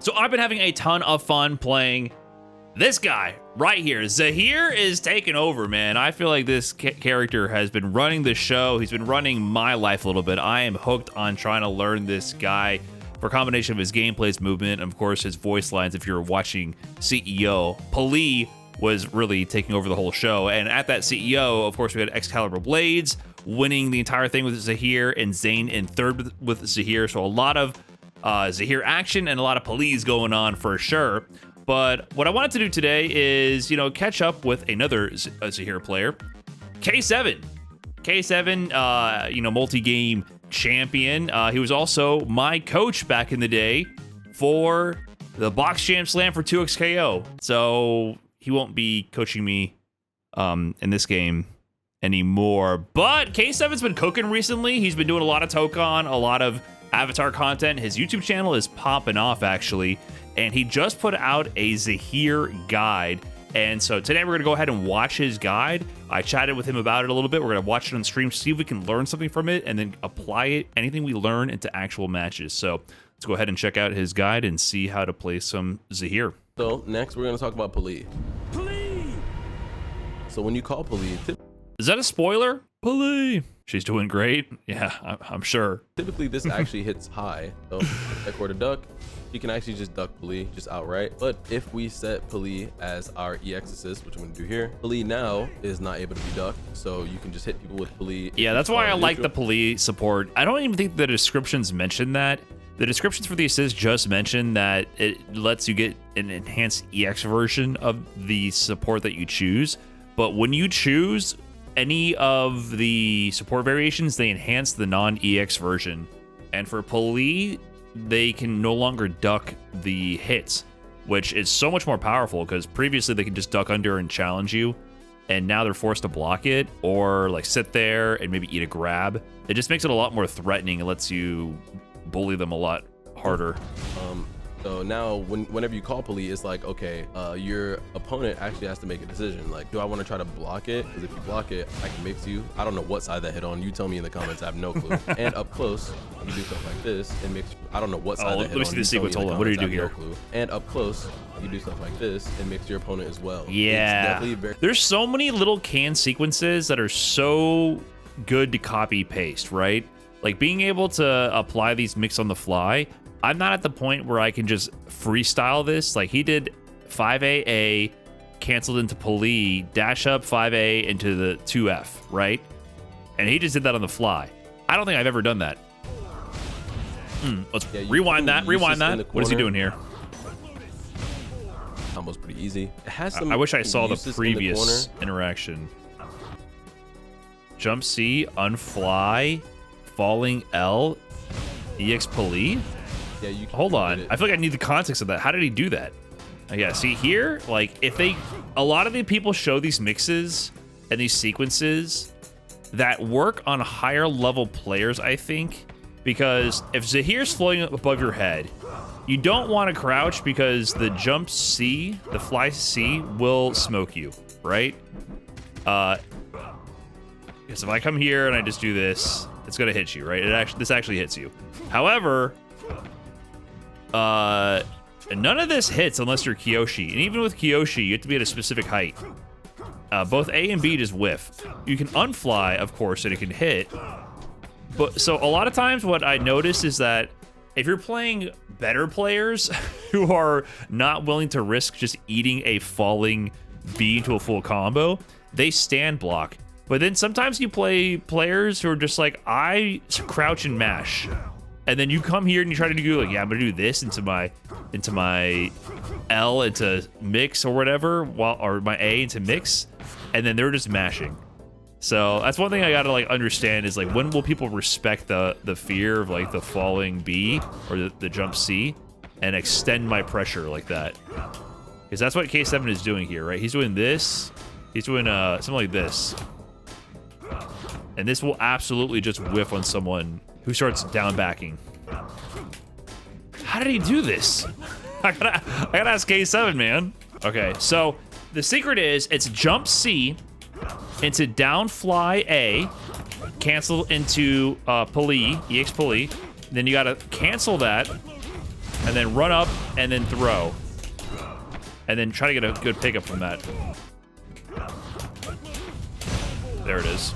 So I've been having a ton of fun playing this guy right here. Zahir is taking over, man. I feel like this character has been running the show. He's been running my life a little bit. I am hooked on trying to learn this guy for a combination of his gameplay, his movement, and of course his voice lines. If you're watching CEO, Pali was really taking over the whole show. And at that CEO, of course, we had Excalibur Blades winning the entire thing with Zahir, and Zane in third with Zahir. So a lot of Zahir action and a lot of police going on for sure. But what I wanted to do today is, catch up with another Zahir player, K7. K7, multi-game champion. He was also my coach back in the day for the Box Jam Slam for 2XKO. So he won't be coaching me in this game anymore. But K7's been cooking recently. He's been doing a lot of Tokon, a lot of Avatar content. His YouTube channel is popping off, actually. And he just put out a Zahir guide. And so today we're going to go ahead and watch his guide. I chatted with him about it a little bit. We're going to watch it on stream, see if we can learn something from it, and then apply it, anything we learn, into actual matches. So let's go ahead and check out his guide and see how to play some Zahir. So next we're going to talk about Pali. So when you call Pali, is that a spoiler? Pali. She's doing great. Yeah, I'm sure. Typically this actually hits high. So like where to duck, you can actually just duck Pali just outright. But if we set Pali as our EX assist, which I'm going to do here, Pali now is not able to be ducked. So you can just hit people with Pali. Yeah, that's why I like the Pali support. I don't even think the descriptions mention that. The descriptions for the assist just mention that it lets you get an enhanced EX version of the support that you choose. But when you choose any of the support variations, they enhance the non-EX version. And for Pali, they can no longer duck the hits, which is so much more powerful, because previously they could just duck under and challenge you, and now they're forced to block it or like sit there and maybe eat a grab. It just makes it a lot more threatening. It lets you bully them a lot harder. So now whenever you call Pali, it's like, okay, your opponent actually has to make a decision. Like, do I want to try to block it? Because if you block it, I can mix you. I don't know what side that hit on. You tell me in the comments. I have no clue. And up close, you do stuff like this and mix. I don't know what side that hit on. Let me see the sequence. Hold on. What do you do here? No, and up close, you do stuff like this and mix your opponent as well. Yeah. There's so many little can sequences that are so good to copy paste, right? Like being able to apply these mix on the fly. I'm not at the point where I can just freestyle this. Like he did 5AA, canceled into Pali, dash up 5A into the 2F, right? And he just did that on the fly. I don't think I've ever done that. Let's rewind that. What is he doing here? Almost pretty easy. It has some. I wish I saw the previous interaction. Jump C, unfly, falling L, EX Pali. Yeah, you hold on. I feel like I need the context of that. How did he do that? Yeah, see here, like a lot of the people show these mixes and these sequences that work on higher level players, I think, because if Zahir's floating above your head, you don't want to crouch because the jump C, the fly C, will smoke you, right? Because if I come here and I just do this, it's gonna hit you, right? This actually hits you. However, none of this hits unless you're Kyoshi, and even with Kyoshi, you have to be at a specific height. Both A and B just whiff. You can unfly, of course, and it can hit. But so a lot of times, what I notice is that if you're playing better players who are not willing to risk just eating a falling B into a full combo, they stand block. But then sometimes you play players who are just like, I crouch and mash. And then you come here and you try to do like, yeah, I'm gonna do this into my L into mix or whatever, or my A into mix, and then they're just mashing. So that's one thing I gotta like understand is like, when will people respect the fear of like the falling B or the jump C and extend my pressure like that? Because that's what K7 is doing here, right? He's doing this. He's doing something like this. And this will absolutely just whiff on someone who starts down backing. How did he do this? I gotta ask K7, man. Okay, so the secret is it's jump C into down fly A, cancel into Pali, EX Pali. Then you gotta cancel that and then run up, and then throw. And then try to get a good pickup from that. There it is.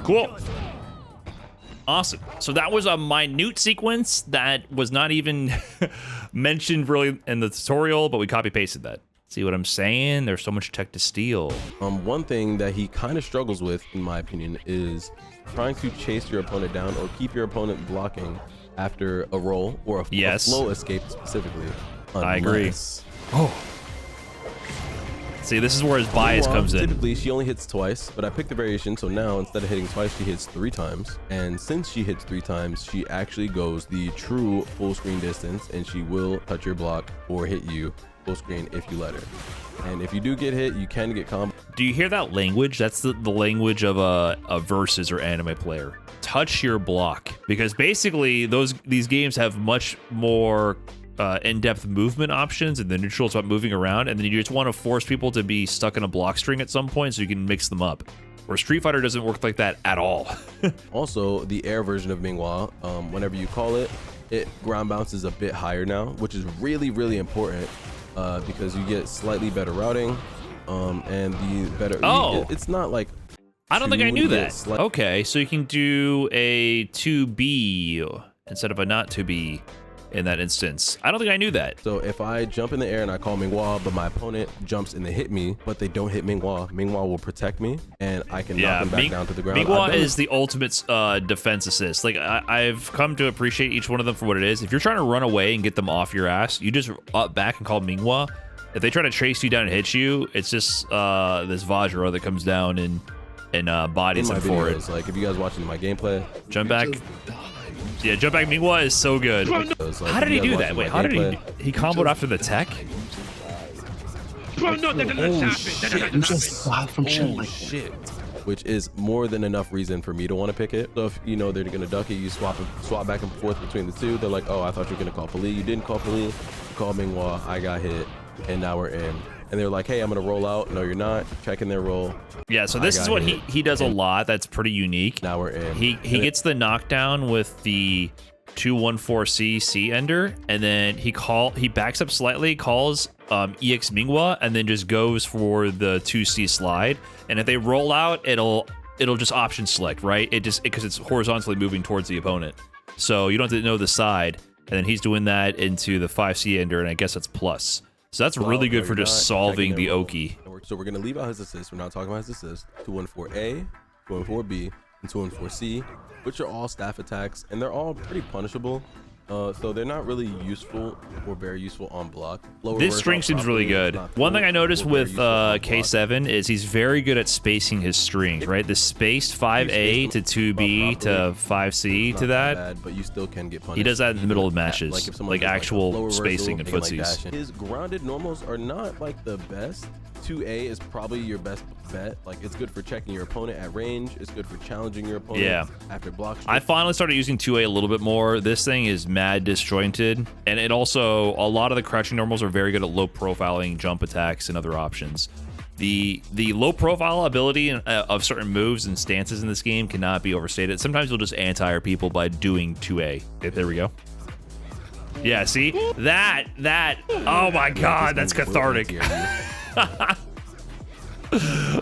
Cool. Awesome. So that was a minute sequence that was not even mentioned really in the tutorial, but we copy pasted that. See what I'm saying? There's so much tech to steal. One thing that he kind of struggles with, in my opinion, is trying to chase your opponent down or keep your opponent blocking after a roll or a flow escape specifically. I agree. Oh. See, this is where his bias comes in. Typically, she only hits twice, but I picked the variation, so now instead of hitting twice, she hits 3 times. And since she hits 3 times, she actually goes the true full screen distance, and she will touch your block or hit you full screen if you let her. And if you do get hit, you can get combo. Do you hear that language? That's the language of a versus or anime player. Touch your block, because basically these games have much more in-depth movement options, and the neutral is about moving around, and then you just want to force people to be stuck in a block string at some point so you can mix them up. Where Street Fighter doesn't work like that at all. Also, the air version of Mingwa, whenever you call it, it ground bounces a bit higher now, which is really, really important because you get slightly better routing and the better. It's not like. I don't think I knew that. Okay, so you can do a 2B instead of a not 2B. In that instance. I don't think I knew that. So if I jump in the air and I call Mingwa, but my opponent jumps and they hit me, but they don't hit Mingwa, Mingwa will protect me and I can knock them back down to the ground. Mingwa is the ultimate defense assist. Like I've come to appreciate each one of them for what it is. If you're trying to run away and get them off your ass, you just up back and call Mingwa. If they try to chase you down and hit you, it's just this Vajra that comes down and bodies them for it. Like if you guys watching my gameplay, jump back. Yeah, jump back Mingwa is so good. How did he do that? Wait, how did he comboed after the tech? Bro, no, that doesn't happen. Holy shit. Which is more than enough reason for me to want to pick it. So if you know they're gonna duck it, you swap back and forth between the two. They're like, oh, I thought you were gonna call Pali. You didn't call Pali. You called Mingwa. I got hit, and now we're in. And they're like, hey, I'm gonna roll out. No, you're not. Checking their roll. Yeah, so this is what he does a lot. That's pretty unique. Now we're in. He gets the knockdown with the 214C C ender, and then he backs up slightly, calls EX Mingwa, and then just goes for the 2C slide. And if they roll out, it'll just option select, right? Because it's horizontally moving towards the opponent. So you don't have to know the side. And then he's doing that into the 5C ender, and I guess that's plus. So that's really good for just solving the Oki. So we're going to leave out his assist. We're not talking about his assist. 214A, 214B, and 214C, which are all staff attacks, and they're all pretty punishable. So they're not really useful or very useful on block. This string seems really good. One thing I noticed with K7 is he's very good at spacing his strings, right? The spaced 5A to 2B to 5C to that. But you still can get punished. He does that in the middle of matches, like actual spacing and footsies. His grounded normals are not like the best. 2A is probably your best bet. Like it's good for checking your opponent at range. It's good for challenging your opponent after block. I finally started using 2A a little bit more. This thing is mad disjointed, and it also, a lot of the crouching normals are very good at low profiling jump attacks and other options. The low profile ability of certain moves and stances in this game cannot be overstated. Sometimes you'll just anti-air people by doing 2A. Okay, there we go. Yeah, see? That, oh my god, that's cathartic.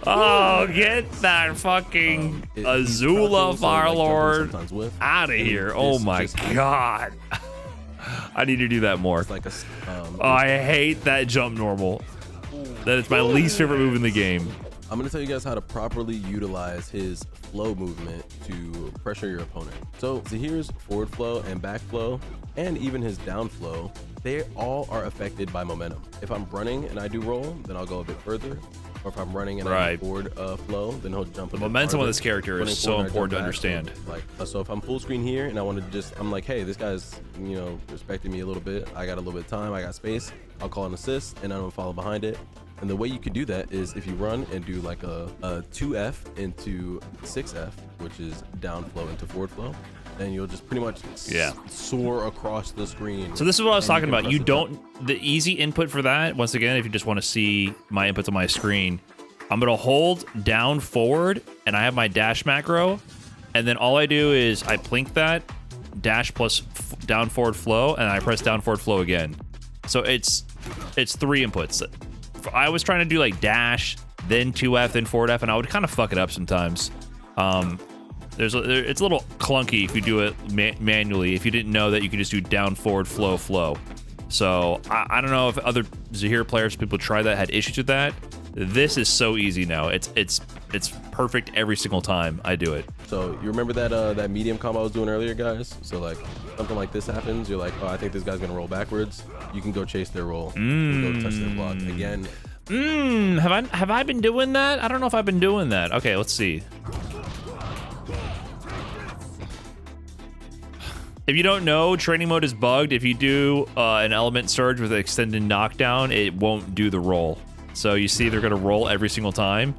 Oh, get that fucking Azula Firelord out of here. Oh my god. I need to do that more. Oh, I hate that jump normal. That is my least favorite move in the game. I'm going to tell you guys how to properly utilize his flow movement to pressure your opponent. So Zahir's forward flow and back flow, and even his down flow, they all are affected by momentum. If I'm running and I do roll, then I'll go a bit further. Or if I'm running and I do forward flow, then he'll jump. The momentum of this character is so important to understand. So if I'm full screen here and I want to I'm like, hey, this guy's, respecting me a little bit. I got a little bit of time. I got space. I'll call an assist and I'm gonna follow behind it. And the way you could do that is if you run and do like a 2F into 6F, which is down flow into forward flow, then you'll just pretty much soar across the screen. So this is what I was talking about. The easy input for that, once again, if you just want to see my inputs on my screen, I'm gonna hold down forward, and I have my dash macro, and then all I do is I plink that, dash plus down forward flow, and I press down forward flow again. So it's 3 inputs. I was trying to do like dash, then 2F, then forward F, and I would kind of fuck it up sometimes. It's a little clunky if you do it manually, if you didn't know that you could just do down forward flow flow. So I don't know if other Zahir players, people try that, had issues with that. This is so easy now. It's perfect every single time I do it. So you remember that medium combo I was doing earlier, guys? So like something like this happens, you're like, oh, I think this guy's gonna roll backwards. You can go chase their roll. You can go touch their block again. Have I been doing that? I don't know if I've been doing that. Okay, let's see. If you don't know, training mode is bugged. If you do an element surge with an extended knockdown, it won't do the roll. So you see they're gonna roll every single time.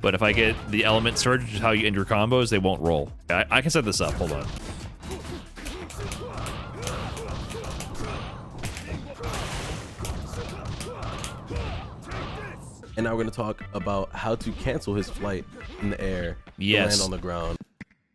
But if I get the element surge, which is how you end your combos, they won't roll. I can set this up, hold on. And now we're gonna talk about how to cancel his flight in the air to land on the ground.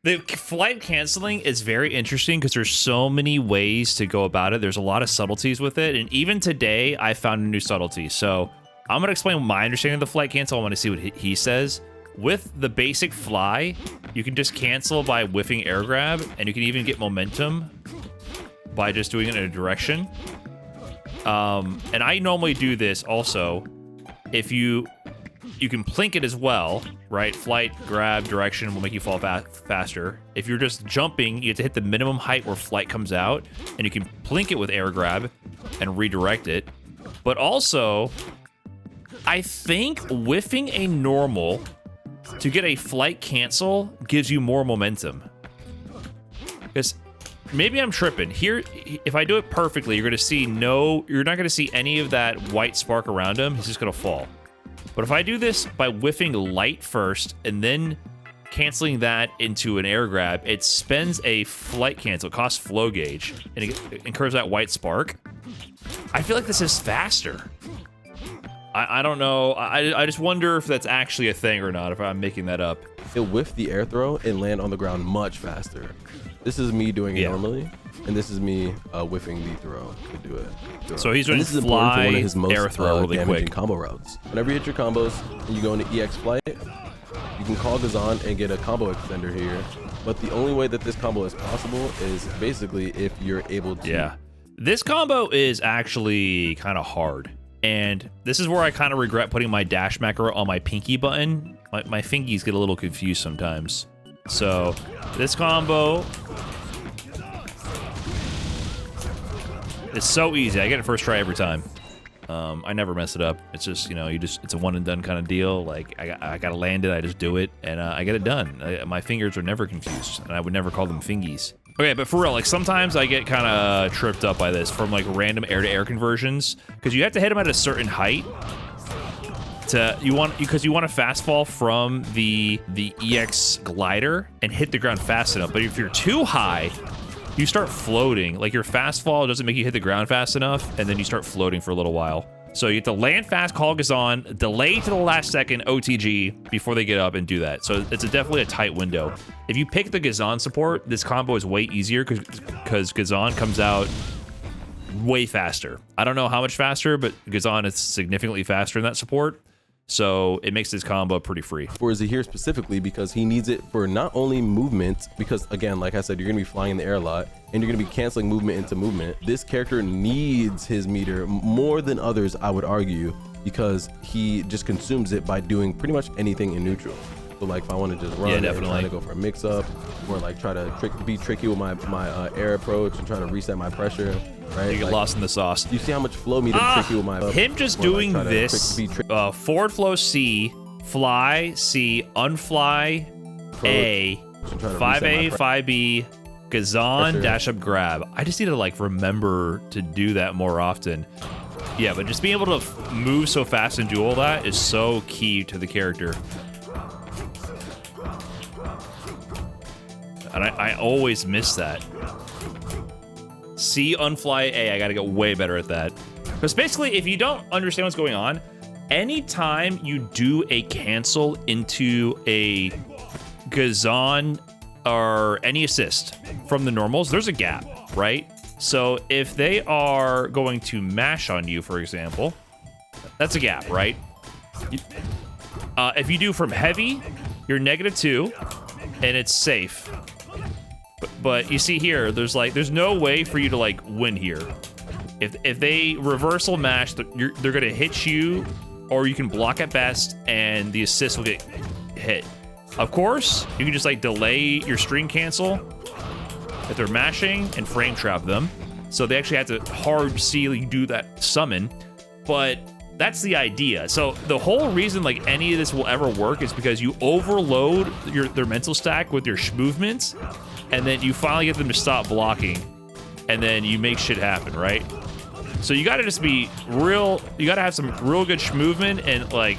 The flight canceling is very interesting because there's so many ways to go about it. There's a lot of subtleties with it. And even today, I found a new subtlety. So I'm going to explain my understanding of the flight cancel. I want to see what he says. With the basic fly, you can just cancel by whiffing air grab. And you can even get momentum by just doing it in a direction. And I normally do this also. If you can plink it as well, right? Flight, grab, direction will make you fall faster. If you're just jumping, you have to hit the minimum height where flight comes out, and you can plink it with air grab and redirect it. But also, I think whiffing a normal to get a flight cancel gives you more momentum. Because maybe I'm tripping. Here, if I do it perfectly, you're not gonna see any of that white spark around him. He's just gonna fall. But if I do this by whiffing light first and then canceling that into an air grab, it spends a flight cancel. It costs flow gauge, and it incurs that white spark. I feel like this is faster. I don't know. I just wonder if that's actually a thing or not, if I'm making that up. It'll whiff the air throw and land on the ground much faster. This is me doing it normally, and this is me whiffing the throw to do it. So he's running fly, air throw really quick. Combo routes. Whenever you hit your combos and you go into EX flight, you can call Gazan and get a combo extender here. But the only way that this combo is possible is basically if you're able to. Yeah. This combo is actually kind of hard. And this is where I kind of regret putting my dash macro on my pinky button. My fingies get a little confused sometimes. So this combo is so easy. I get it first try every time. I never mess it up. It's just, it's a one and done kind of deal. Like I gotta land it, I just do it, and I get it done. My fingers are never confused, and I would never call them fingies. Okay, but for real, like sometimes I get kind of tripped up by this from like random air-to-air conversions, because you have to hit them at a certain height. Because you want to fast fall from the EX glider and hit the ground fast enough. But if you're too high, you start floating. Like your fast fall doesn't make you hit the ground fast enough, and then you start floating for a little while. So you have to land fast, call Gazan, delay to the last second OTG before they get up and do that. So it's definitely a tight window. If you pick the Gazan support, this combo is way easier because Gazan comes out way faster. I don't know how much faster, but Gazan is significantly faster in that support. So it makes this combo pretty free. For Zahir specifically, because he needs it for not only movement, because again, like I said, you're gonna be flying in the air a lot, and you're gonna be canceling movement into movement. This character needs his meter more than others, I would argue, because he just consumes it by doing pretty much anything in neutral. So like if I want to just run and try to go for a mix up, or like try to be tricky with my air approach and try to reset my pressure, right? You get lost in the sauce. You see how much flow meter tricky with my him just doing this forward flow C, fly C, unfly A, 5A, 5B, Gazan, dash up grab. I just need to like remember to do that more often. Yeah, but just being able to move so fast and do all that is so key to the character. And I always miss that. C, unfly A, I gotta get way better at that. Because basically, if you don't understand what's going on, anytime you do a cancel into a Gazan or any assist from the normals, there's a gap, right? So if they are going to mash on you, for example, that's a gap, right? If you do from heavy, you're -2, and it's safe. But you see here, there's no way for you to like win here. If they reversal mash, they're gonna hit you, or you can block at best, and the assist will get hit. Of course, you can just like delay your string cancel if they're mashing and frame trap them. So they actually have to hard see you do that summon, but that's the idea. So the whole reason like any of this will ever work is because you overload their mental stack with your movements, and then you finally get them to stop blocking, and then you make shit happen, right? So you gotta just be real, you gotta have some real good movement and like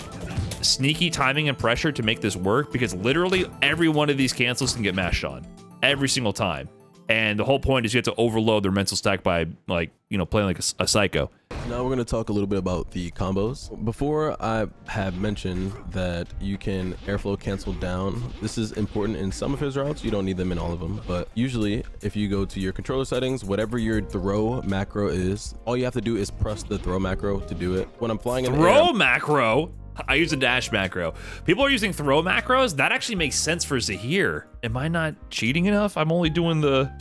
sneaky timing and pressure to make this work, because literally every one of these cancels can get mashed on every single time. And the whole point is you have to overload their mental stack by like, you know, playing like a psycho. Now we're going to talk a little bit about the combos. Before, I have mentioned that you can airflow cancel down. This is important in some of his routes. You don't need them in all of them, but usually if you go to your controller settings, whatever your throw macro is, all you have to do is press the throw macro to do it. When I'm flying in the air, Throw macro? I use a dash macro. People are using throw macros. That actually makes sense for Zahir. Am I not cheating enough? I'm only doing the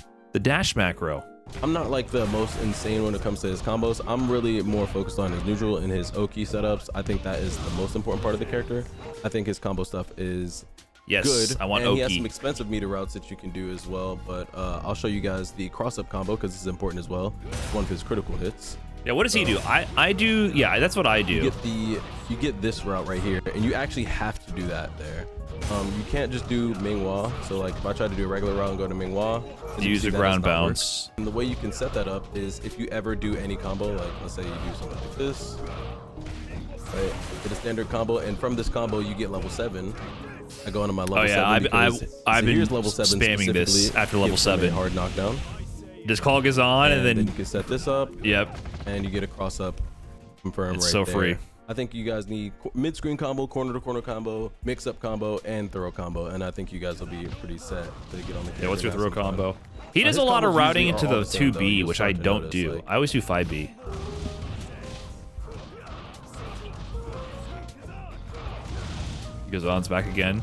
dash macro. I'm not like the most insane when it comes to his combos. I'm really more focused on his neutral and his Oki setups. I think that is the most important part of the character. I think his combo stuff is good. I want and Oki. He has some expensive meter routes that you can do as well, but I'll show you guys the cross-up combo because it's important as well. It's one of his critical hits. Yeah, what does he do? I do, yeah, that's what I do. You get this route right here, and you actually have to do that there. You can't just do Mingwa. So like if I try to do a regular route and go to Mingwa, Use the ground bounce. And the way you can set that up is if you ever do any combo, like let's say you do something like this, right? Get a standard combo, and from this combo you get level 7. I go into my level 7. I've been level 7 spamming this after level 7. Hard knockdown. Just call Gazan and then you can set this up. Yep. And you get a cross up confirm It's right so there. free. I think you guys need mid-screen combo, corner-to-corner combo, mix-up combo, and throw combo, and I think you guys will be pretty set to get on the Yeah, what's your throw combo? Fun. He does a his lot of combos routing usually into are the all same, 2B, though. which You'll I start to don't notice, do. like- I always do 5B. Gazan's back again.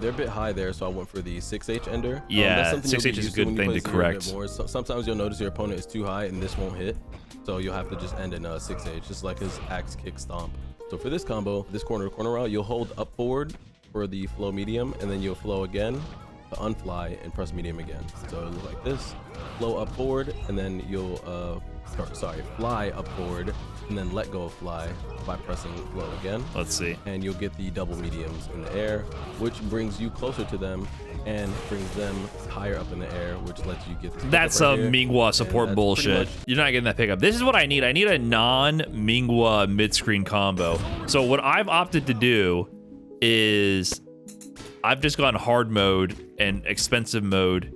They're a bit high there, so I went for the 6H ender. Yeah, that's something you'll 6H get is a used good when you thing play to Zahir a bit correct. more. So, sometimes you'll notice your opponent is too high and this won't hit, so you'll have to just end in 6H, just like his axe kick stomp. So for this combo, this corner-to-corner route, you'll hold up forward for the flow medium, and then you'll flow again to unfly and press medium again. So it'll look like this: flow up forward, and then you'll fly up forward, and then let go of fly by pressing flow again. Let's see. And you'll get the double mediums in the air, which brings you closer to them and brings them higher up in the air, which lets you get the That's pickup right some here. Mingwa And support that's bullshit. pretty You're not getting that pickup. This is what I need. I need a non-Mingwa mid-screen combo. So what I've opted to do is I've just gone hard mode and expensive mode,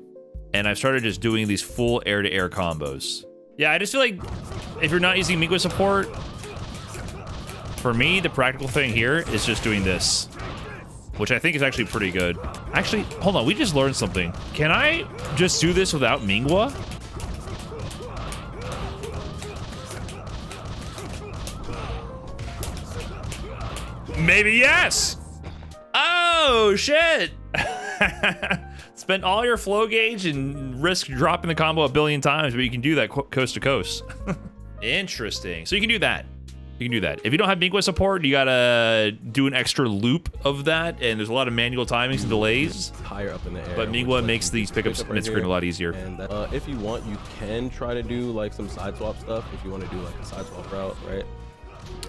and I've started just doing these full air-to-air combos. Yeah, I just feel like if you're not using Mingwa support, for me, the practical thing here is just doing this, which I think is actually pretty good. Actually, hold on, we just learned something. Can I just do this without Mingwa? Maybe yes! Oh, shit! Spend all your flow gauge and risk dropping the combo a billion times, but you can do that coast to coast. Interesting. So you can do that. You can do that. If you don't have Mingwa support, you gotta do an extra loop of that, and there's a lot of manual timings and delays. higher up in the air. But which Mingwa lets makes you these pick pickups up right mid-screen here. a lot easier. And that, if you want, you can try to do like some side swap stuff. If you want to do like a side swap route, right?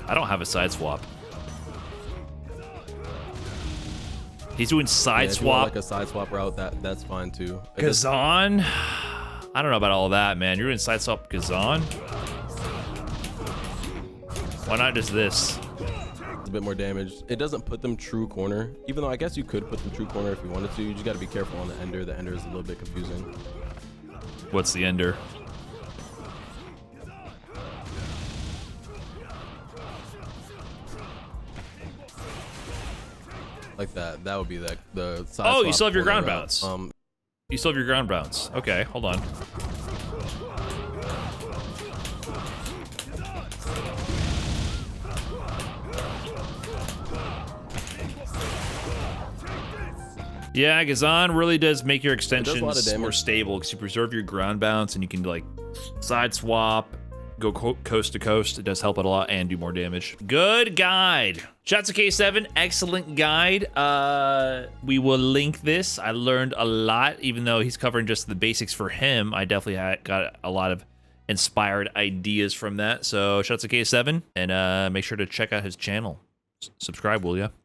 I don't have a side swap. He's doing side If you want, swap. like a side swap route, that's fine too. Gazan? I don't know about all that, man. You're doing side swap Gazan? Why not just this? It's a bit more damage. It doesn't put them true corner, even though I guess you could put them true corner if you wanted to. You just got to be careful on the ender. The ender is a little bit confusing. What's the ender? like that. That would be the side Oh, you swap still have your corner ground route. bounce. You still have your ground bounce. Okay, hold on. Yeah, Gazan really does make your extensions more stable because you preserve your ground bounce and you can like side swap, go coast to coast. It does help it a lot and do more damage. Good guide. Shots of K7, excellent guide. We will link this. I learned a lot, even though he's covering just the basics for him. I definitely got a lot of inspired ideas from that. So shots of K7, and make sure to check out his channel. Subscribe, will ya?